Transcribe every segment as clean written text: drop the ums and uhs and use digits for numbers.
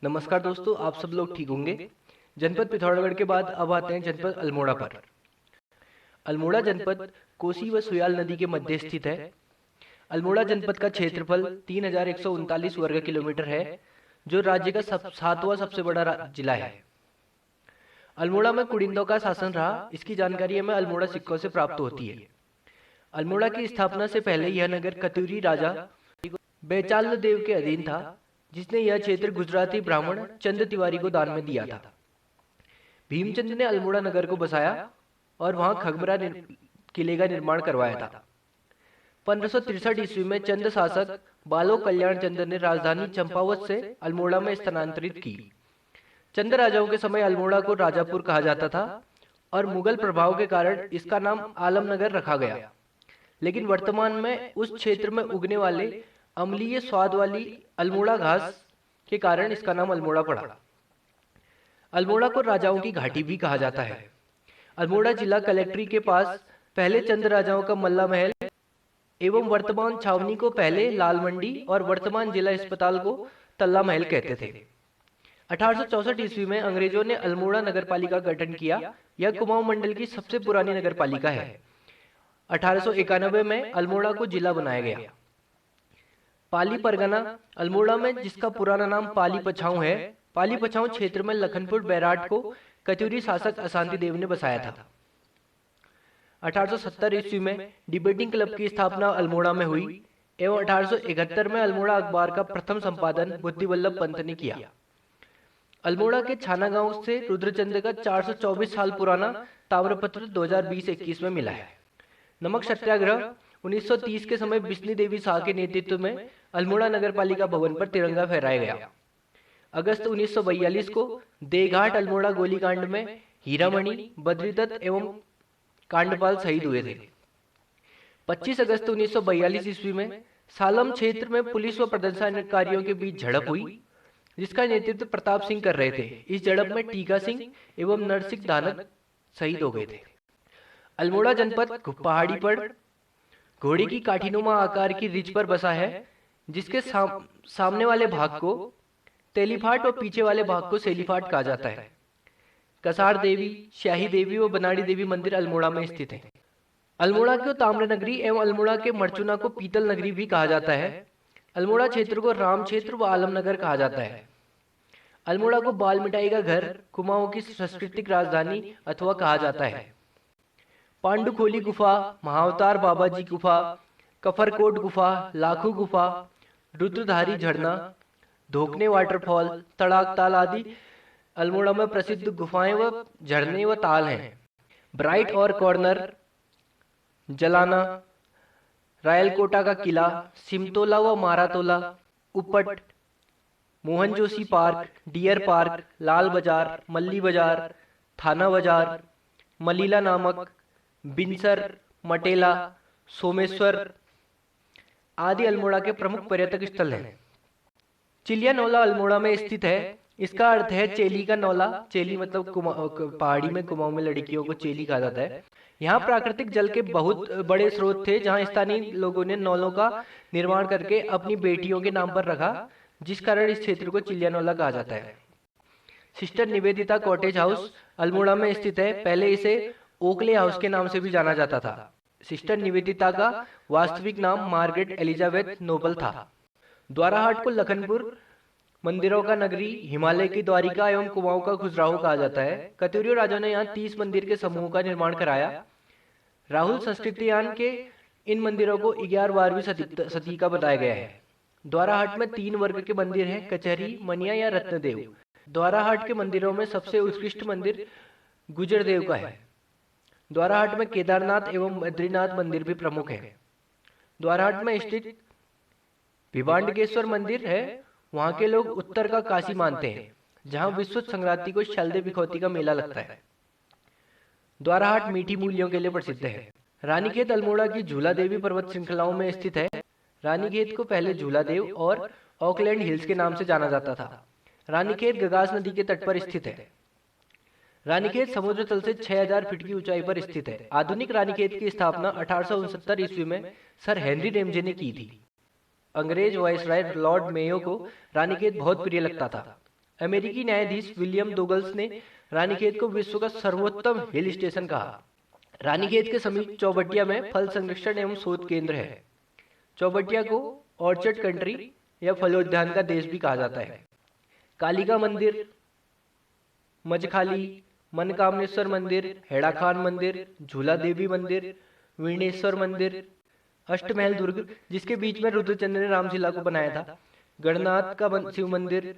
नमस्कार दोस्तों, आप सब लोग ठीक होंगे। जनपद पिथौरागढ़ के बाद अब आते हैं जनपद अल्मोड़ा पर। अल्मोड़ा जनपद कोसी व सुयाल नदी के मध्य स्थित है। अल्मोड़ा जनपद का क्षेत्रफल 3139 वर्ग किलोमीटर है, जो राज्य का सातवां सबसे बड़ा जिला है। अल्मोड़ा में कुड़िंदों का शासन रहा, इसकी जानकारी हमें अल्मोड़ा सिक्कों से प्राप्त होती है। अल्मोड़ा की स्थापना से पहले यह नगर कतूरी राजा बेचाल देव के अधीन था, जिसने यह क्षेत्र गुजराती ब्राह्मण चंद तिवारी को दान में दिया था। भीमचंद ने अल्मोड़ा नगर को बसाया और वहां खगबरा किले का निर्माण करवाया था। 1563 ईस्वी में चंद शासक बालो कल्याण चंद ने राजधानी चंपावत से अल्मोड़ा में स्थानांतरित की। चंद राजाओं के समय अल्मोड़ा को राजापुर कहा जाता था और मुगल प्रभाव के कारण इसका नाम आलमनगर रखा गया। लेकिन वर्तमान में उस क्षेत्र में उगने वाले अम्लीय स्वाद वाली अल्मोड़ा घास के कारण इसका नाम अल्मोड़ा पड़ा। अल्मोड़ा को राजाओं की घाटी भी कहा जाता है। अल्मोड़ा जिला कलेक्ट्री के पास पहले चंद राजाओं का मल्ला महल एवं वर्तमान छावनी को पहले लाल मंडी और वर्तमान जिला अस्पताल को तल्ला महल कहते थे। 1864 ईस्वी में अंग्रेजों ने अल्मोड़ा नगरपालिका का गठन किया। यह कुमाऊं मंडल की सबसे पुरानी नगरपालिका है। 1891 में अल्मोड़ा को जिला बनाया गया। पाली परगना अल्मोड़ा में, जिसका पुराना नाम पाली पछाऊ है, पाली पछाऊ क्षेत्र में लखनपुर बैराट को कतूरी शासक अशांति देव ने बसाया था। 1870 ईस्वी में डिबेटिंग क्लब की स्थापना अल्मोड़ा में हुई एवं 1871 में अल्मोड़ा अखबार का प्रथम संपादन बुद्धिवल्लभ पंत ने किया। अल्मोड़ा के छाना गांव से रुद्रचंद का 424 साल पुराना ताम्रपत्र 2020-21 में मिला है। नमक सत्याग्रह 1930 के समय बिस्नी देवी शाह के नेतृत्व में अल्मोड़ा नगरपालिका भवन पर तिरंगा फहराया गया। अगस्त 1942 को देघाट अल्मोड़ा गोलीकांड में हीरामणि, बद्रीदत्त एवं कांडपाल शहीद हुए थे। 25 अगस्त 1942 ईस्वी में सालम क्षेत्र में पुलिस व प्रदर्शनकारियों के बीच झड़प हुई, जिसका नेतृत्व प्रताप सिंह कर रहे थे। इस झड़प में टीका सिंह एवं नरसिंह धानक शहीद हो गए थे। अल्मोड़ा जनपद पहाड़ी पर घोड़े की काठीनुमा आकार की रिज पर बसा है, जिसके सामने वाले भाग को तेलीफाट और पीछे वाले भाग को सेलीफाट कहा जाता है। कसार देवी, शाही देवी व बनाड़ी देवी मंदिर अल्मोड़ा में स्थित है। अल्मोड़ा को ताम्र नगरी एवं अल्मोड़ा के मरचुना को पीतल नगरी भी कहा जाता है। अल्मोड़ा क्षेत्र को राम क्षेत्र व आलमनगर कहा जाता है। अल्मोड़ा को बाल मिठाई का घर, कुमाऊं की सांस्कृतिक राजधानी अथवा कहा जाता है। पांडुखोली गुफा, महाअवतार बाबा जी गुफा, कफरकोट गुफा, लाखू गुफा, रुद्रधारी झरना, धोकने वाटरफॉल, तड़ाक ताल आदि अल्मोड़ा में प्रसिद्ध गुफाएं व झरने व ताल हैं। ब्राइट और कॉर्नर, जलाना, रायलकोटा का किला, सिमतोला व Maratola, Upat, Mohan Joshi park, deer park, Lal Bazaar, Malli बाजार, थाना बाजार, मलीला नामक, बिनसर, मटेला, सोमेश्वर आदि अल्मोड़ा के प्रमुख पर्यटक स्थल हैं। चिलिया नौला अल्मोड़ा में स्थित है। इसका अर्थ है चेली का नौला। चेली मतलब पहाड़ी में, कुमाऊं में लड़कियों को चेली कहा जाता है। यहाँ प्राकृतिक जल के बहुत बड़े स्रोत थे, जहाँ स्थानीय लोगों ने नौलों का निर्माण करके अपनी बेटियों के नाम पर रखा, जिस कारण इस क्षेत्र को चिलिया नौला कहा जाता है। Sister Nivedita cottage house Almora में स्थित है। पहले इसे ओकले हाउस के नाम से भी जाना जाता था। सिस्टर निवेदिता का वास्तविक नाम मार्गरेट एलिजाबेथ नोबल था। द्वाराहाट को लखनपुर मंदिरों का नगरी, हिमालय की द्वारिका एवं कुमाऊं का खजुराहो कहा जाता है। कतूरी राजा ने यहाँ 30 मंदिर के समूह का निर्माण कराया। राहुल संस्कृतियान के इन मंदिरों को 11वीं सदी का बताया गया है। द्वाराहाट में 3 वर्ग के मंदिर हैं, कचहरी, मनिया या रत्नदेव। द्वाराहाट के मंदिरों में सबसे उत्कृष्ट मंदिर गुजरदेव का है। द्वाराहाट में केदारनाथ एवं बद्रीनाथ मंदिर भी प्रमुख है। द्वाराहाट में स्थित भिवांडकेश्वर मंदिर है। वहां के लोग उत्तर का काशी मानते हैं, जहां विश्व संक्रांति को शलदे बिखौती का मेला लगता है। द्वाराहाट मीठी मूलियों के लिए प्रसिद्ध है। रानीखेत अल्मोड़ा की झूला देवी पर्वत श्रृंखलाओं में स्थित है। रानीखेत को पहले झूला देव और ऑकलैंड हिल्स के नाम से जाना जाता था। रानीखेत गगास नदी के तट पर स्थित है। रानीखेत समुद्र तल से 6000 फीट की ऊंचाई पर स्थित है। आधुनिक रानीखेत की स्थापना 1869 ईस्वी में सर हेनरी रेमजे ने की थी। अंग्रेज वायसराय लॉर्ड मेयो को रानीखेत बहुत प्रिय लगता था। अमेरिकी न्यायाधीश विलियम दोगल्स ने रानीखेत को विश्व का सर्वोत्तम हिल स्टेशन कहा। रानीखेत के समीप चौबटिया में फल संरक्षण एवं शोध केंद्र है। चौबटिया को ऑर्चर्ड कंट्री या फलोद्यान का देश भी कहा जाता है। कालिका मंदिर, मजखाली, मनकामनेश्वर मंदिर, हेड़ाखान मंदिर, झूला देवी मंदिर, वीणेश्वर मंदिर, अष्टमहल दुर्ग जिसके बीच में रुद्रचंद्र ने रामशिला को बनाया था, गणनाथ का शिव मंदिर,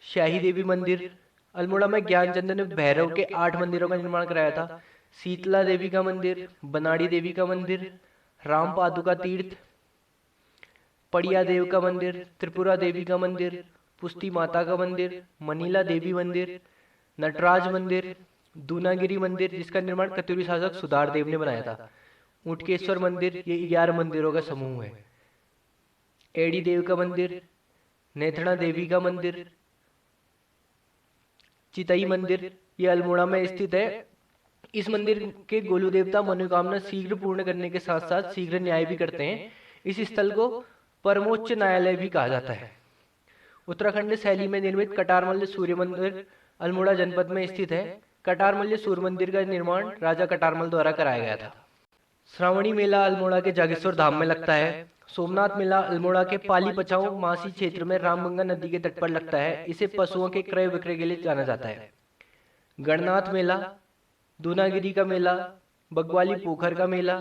शाही देवी मंदिर, अल्मोड़ा में ज्ञानचंद ने भैरव के 8 मंदिरों का निर्माण कराया था, शीतला देवी का मंदिर, बनाड़ी देवी का मंदिर, राम पादुका तीर्थ, पड़िया देव का मंदिर, त्रिपुरा देवी का मंदिर, पुष्टि माता का मंदिर, मनीला देवी मंदिर, नटराज मंदिर, दूनागिरी मंदिर जिसका निर्माण कत्यूरी शासक सुधार देव ने बनाया था, ऊटकेश्वर मंदिर, ये 11 मंदिरों का समूह है। एडी देव का मंदिर, नेथड़ा देवी का मंदिर, चितई मंदिर ये अल्मोड़ा में स्थित है। इस मंदिर के गोलू देवता मनोकामना शीघ्र पूर्ण करने के साथ साथ शीघ्र न्याय भी करते हैं। इस स्थल को परमोच्च न्यायालय भी कहा जाता है। उत्तराखंड शैली में निर्मित कटारमल्ल सूर्य मंदिर अल्मोड़ा जनपद में स्थित है। कटारमल्ल सूर्य मंदिर का निर्माण राजा कटारमल द्वारा कराया गया था। श्रावणी मेला अल्मोड़ा के जागेश्वर धाम में लगता है। सोमनाथ मेला अल्मोड़ा के पाली पचाऊ मासी क्षेत्र में रामगंगा नदी के तट पर लगता है। इसे पशुओं के क्रय विक्रय के लिए जाना जाता है। गणनाथ मेला, दूनागिरी का मेला, बगवाली पोखर का मेला,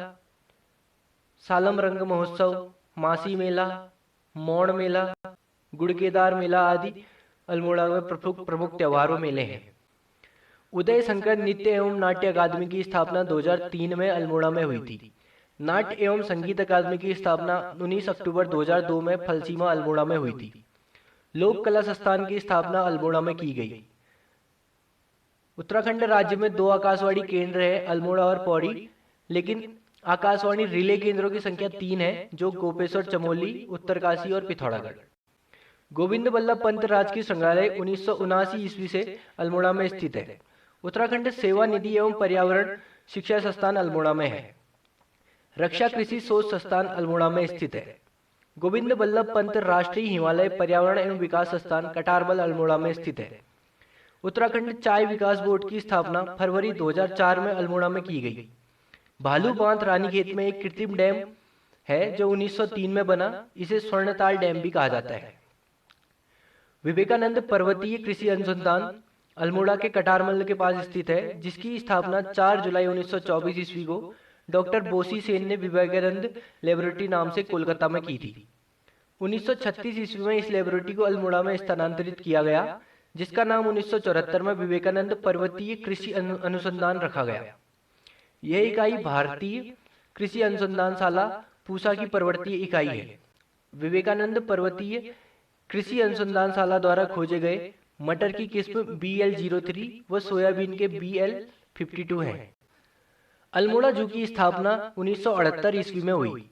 सालम रंग महोत्सव, मासी मेला, मौड़ मेला, गुड़केदार मेला आदि अल्मोड़ा में प्रमुख त्योहारों मेले हैं। उदय शंकर नृत्य एवं नाट्य अकादमी की स्थापना 2003 में अल्मोड़ा में हुई थी। नाट्य एवं संगीत अकादमी की स्थापना 19 अक्टूबर 2002 में फलसीमा अल्मोड़ा में हुई थी। लोक कला संस्थान की स्थापना अल्मोड़ा में की गई। उत्तराखंड राज्य में 2 आकाशवाणी केंद्र है, अल्मोड़ा और पौड़ी, लेकिन आकाशवाणी रिले केंद्रों की संख्या 3 है, जो गोपेश्वर, चमोली, उत्तरकाशी और पिथौरागढ़। गोविंद बल्लभ पंत राजकीय संग्रहालय 1979 ईस्वी से अल्मोड़ा में स्थित है। उत्तराखंड सेवा निधि एवं पर्यावरण शिक्षा संस्थान अल्मोड़ा में है। रक्षा कृषि शोध संस्थान अल्मोड़ा में स्थित है। गोविंद बल्लभ पंत राष्ट्रीय हिमालय पर्यावरण एवं विकास संस्थान कटारमल अल्मोड़ा में स्थित है। उत्तराखंड चाय विकास बोर्ड की स्थापना फरवरी 2004 में अल्मोड़ा में की गई। भालू बांध रानीखेत में एक कृत्रिम डैम है जो 1903 में बना। इसे स्वर्णताल डैम भी कहा जाता है। विवेकानंद पर्वतीय कृषि अनुसंधान अल्मोड़ा के कटारमल के पास स्थित है, जिसकी स्थापना 4 जुलाई 1924 ईस्वी को डॉक्टर बोसी सेन ने विवेकानंद लेबोरेटरी नाम से कोलकाता में की थी। 1936 ईस्वी में इस लेबोरेटरी को अल्मोड़ा में स्थानांतरित किया गया, जिसका नाम 1974 में विवेकानंद पर्वतीय कृषि अनुसंधान रखा गया। यह इकाई भारतीय कृषि अनुसंधानशाला पूसा की पर्वतीय इकाई है। विवेकानंद पर्वतीय कृषि अनुसंधानशाला द्वारा खोजे गए मटर की किस्म BL03 व सोयाबीन के BL52 हैं। अल्मोड़ा जू की स्थापना 1978 ईस्वी में हुई।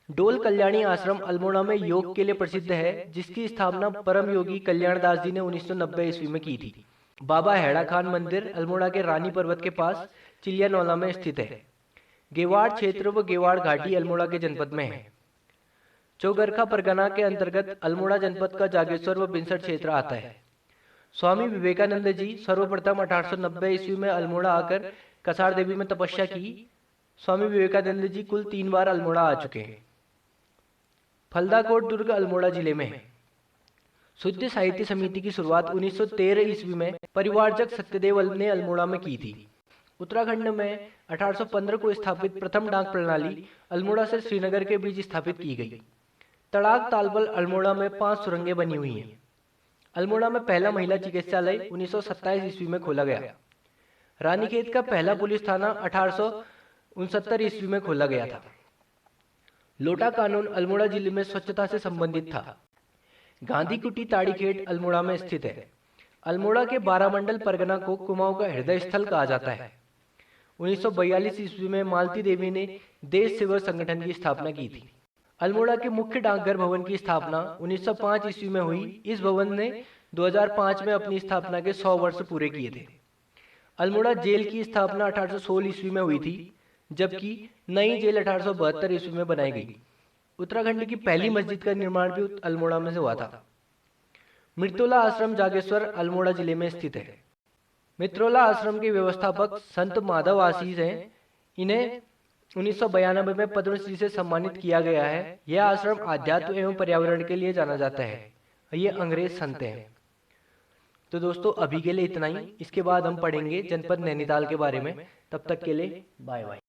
डोल कल्याणी आश्रम अल्मोड़ा में योग के लिए प्रसिद्ध है, जिसकी स्थापना परम योगी कल्याण दास जी ने 1990 ईस्वी में की थी। बाबा हैड़ा खान मंदिर अल्मोड़ा के रानी पर्वत के पास चिलियानौला में स्थित है। गेवाड़ क्षेत्र व गेवाड़ घाटी अल्मोड़ा के जनपद में है। चौगरखा परगना के अंतर्गत अल्मोड़ा जनपद का जागेश्वर व बिनसर क्षेत्र आता है। स्वामी विवेकानंद जी सर्वप्रथम 1890 ईस्वी में अल्मोड़ा आकर कसार देवी में तपस्या की। स्वामी विवेकानंद जी कुल 3 बार अल्मोड़ा आ चुके हैं। फलदाकोट दुर्ग अल्मोड़ा जिले में है। शुद्ध साहित्य समिति की शुरुआत 1913 ईस्वी में परिवारजक सत्यदेव ने अल्मोड़ा में की थी। उत्तराखंड में 1815 को स्थापित प्रथम डाक प्रणाली अल्मोड़ा से श्रीनगर के बीच स्थापित की गई। तड़ाक तालबल अल्मोड़ा में 5 सुरंगें बनी हुई हैं। अल्मोड़ा में पहला महिला चिकित्सालय 1927 ईस्वी में खोला गया। रानीखेत का पहला पुलिस थाना 1869 ईस्वी में खोला गया था। लोटा कानून अल्मोड़ा जिले में स्वच्छता से संबंधित था। गांधी कुटी ताड़ीखेत अल्मोड़ा में स्थित है। अल्मोड़ा के 12 मंडल परगना को कुमाऊं का हृदय स्थल कहा जाता है। 1942 ईस्वी में मालती देवी ने देश सेवा संगठन की स्थापना की थी। अल्मोड़ा के मुख्य डाकघर भवन की स्थापना 1905 ईस्वी में हुई। इस भवन ने 2005 में अपनी स्थापना के 100 वर्ष पूरे किए थे। अल्मोड़ा जेल की स्थापना 1816 ईस्वी में हुई थी, जबकि नई जेल 1872 ईस्वी में बनाई गई। उत्तराखंड की पहली मस्जिद का निर्माण भी अल्मोड़ा में से हुआ था। मित्रोला आश्रम जागेश्वर अल्मोड़ा जिले में स्थित है। मित्रोला आश्रम के व्यवस्थापक संत माधव आशीष हैं। इन्हें 1992 में पद्मश्री से सम्मानित किया गया है। यह आश्रम आध्यात्म एवं पर्यावरण के लिए जाना जाता है। ये अंग्रेज संत हैं। तो दोस्तों अभी के लिए इतना ही। इसके बाद हम पढ़ेंगे जनपद नैनीताल के बारे में। तब तक के लिए बाय बाय।